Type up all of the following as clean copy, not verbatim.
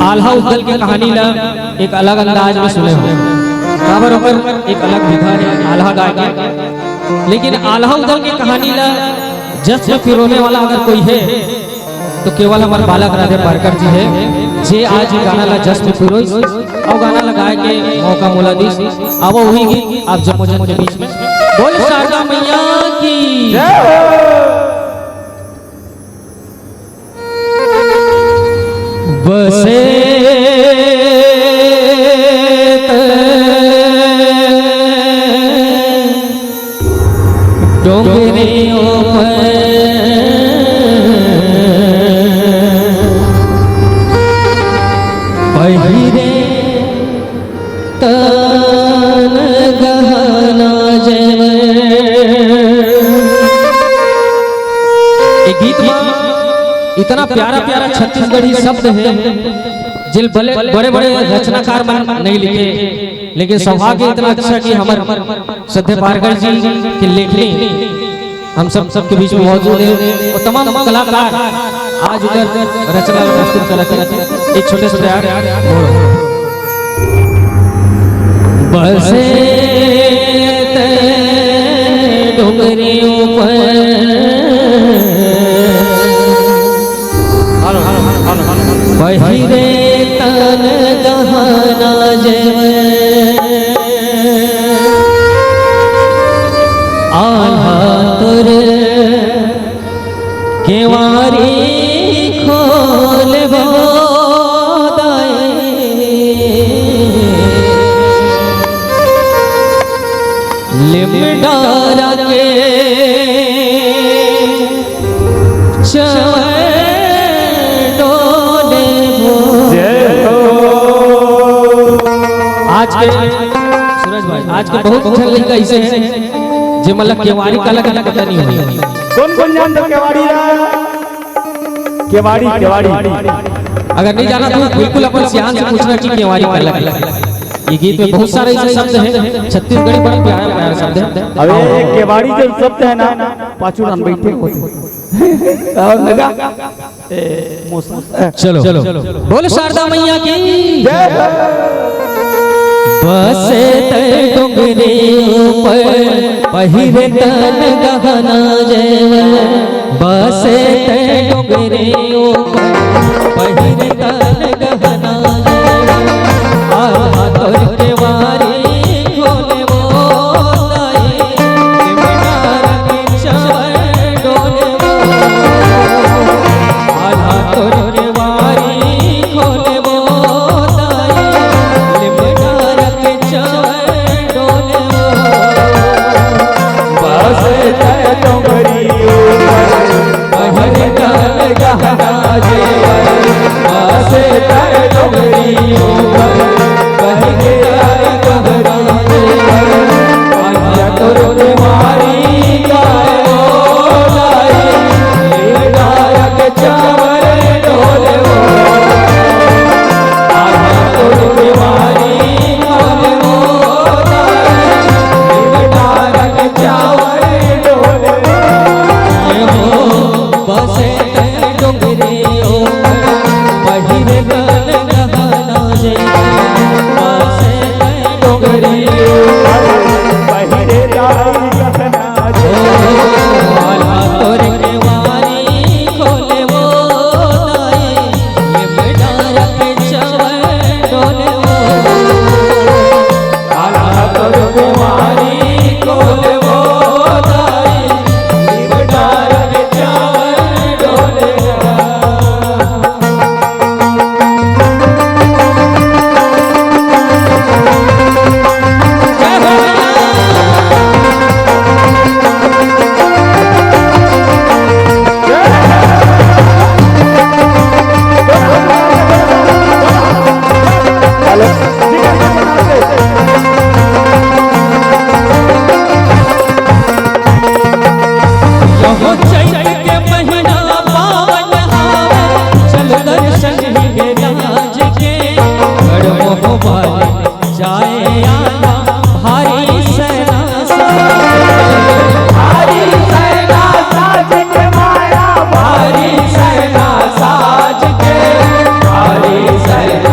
आल्हा उद्दल की कहानी ला एक अलग अंदाज में सुने हो काबर ओकर एक अलग विधा है आल्हा गाय के। लेकिन आल्हा उद्दल की कहानी ला जश्न पिरोने वाला अगर कोई है तो केवल हमारे बालक राधे पारकर जी है, जे आज गाना ला जश्न पिरोइस और गाना लगाए के मौका मोला दिस। अब वही गीत आप जमोजन के बीच में बोल शारदा मैया की बसे डोंगरियों पर पहिरे तन गहना जेवर। एक गीत में इतना प्यारा प्यारा छत्तीसगढ़ी शब्द है जिल बड़े बड़े रचनाकार नहीं लिखे, लेकिन सौभाग्य इतना अच्छा कि हमारे श्रद्धेय पारकर जी की लेखनी हम सबके बीच में मौजूद है और तमाम कलाकार आज उधर रचना प्रस्तुत करते हैं। एक छोटे से प्यार बसे डोंगरियों पर पहिरे तन गहना जेवर। आल्हा तोर केवारी खोलबो दाए लिमडारा के सूरज भाई आज के बहुत अच्छा लड़का ऐसे है जे मतलब केवाड़ी काला काला पता नहीं हुई। कौन जानता केवाड़ी अगर नहीं जाना तो बिल्कुल अपन सियान से पूछना कि केवाड़ी काला काला। ये गीत में बहुत सारे ऐसे शब्द हैं, छत्तीसगढ़ी बड़ा प्यारा प्यारा शब्द है। अबे केवाड़ी जो शब्द है ना पांचों रन बैठे होते और लगा चलो बोल शारदा मैया की बसे डोंगरे ऊपर पहिरे तन गहना जेवर। बसे डोंगरे ऊपर पहिरे तन गहना जेवर। आल्हा तोर केवारी खोले वो दाए लिमडारा के चवर डोले वो। आल्हा तोर केवारी खोले वो दाए लिमडारा के चवर डोले वो। बसे डोंगरियों पर पहिरे तन गहना जेवर। बसे डोंगरियों पर पहिरे तन गहना जेवर। आल्हा तोर केवारी गाए वो दाए लिमडारा के चवर डोले वो। आल्हा तोर केवारी खोले वो दाए लिमडारा के चवर डोले वो। बसे डोंगरे ऊपर पहिरे तन गहना जेवर। बसे डोंगरे पहिरे गहना जेवर। आल्हा तोर केवारी खोले वो दाए लिमडारा के चवर डोले वो। आल्हा तोर केवारी खोले वो दाए लिमडारा के चवर डोले वो। जय हो यहो चैत के महीना पावन हावे चल दर्शन ही राज के। गढ़ मोहबाल जाए आना भारी सेना भारी सेना साज के माया भारी सेना साज के भारी सेना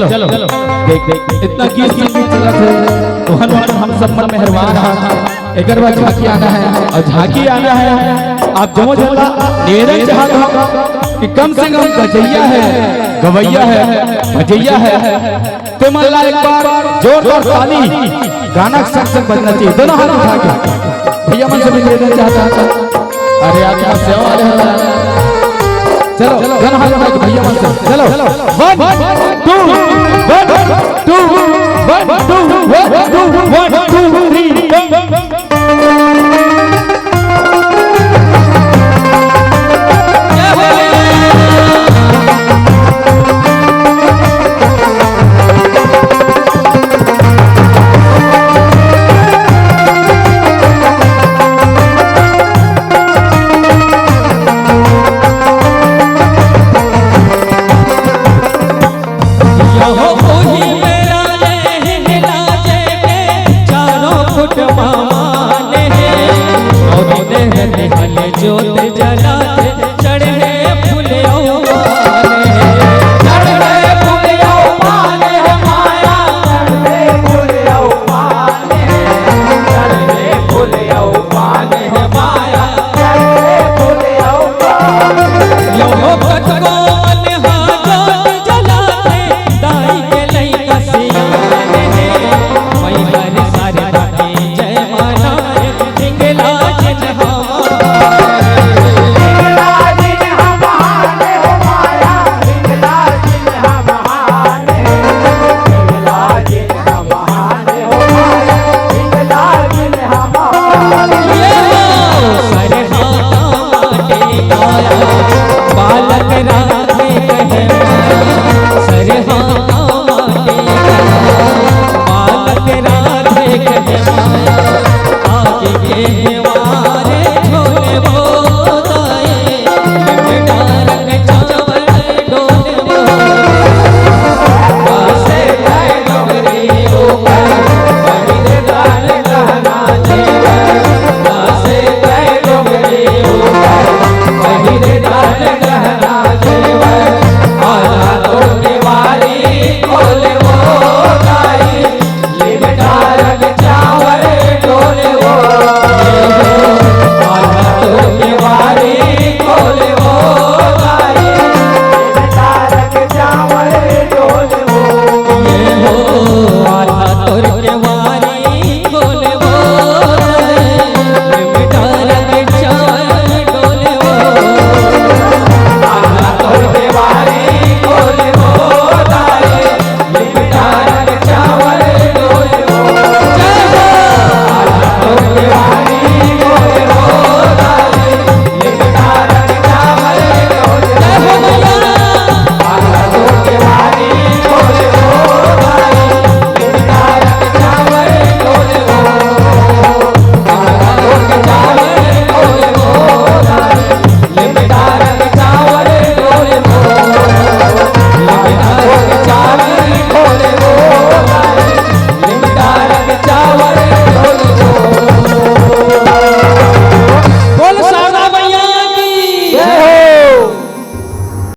चलो देख देख इतना गीत चलत है तो हनुमान हम सब पर मेहरबान है। एक बार झांकी आना है और झांकी आना है आप जमो जमला निवेदन चाहता हूं कि कम से कम गजैया है गवैया है भजैया है तो मल्ला एक बार जोरदार ताली गाना संग संग बजना चाहिए दोनों हाथ उठा के भैया मन से निवेदन चाहता हूं। अरे आप यहाँ सेवा वाले हैं चलो दोनों हाथ उठा के भैया मन से चलो 1 2 1 2 1 2 1 2 1 2 3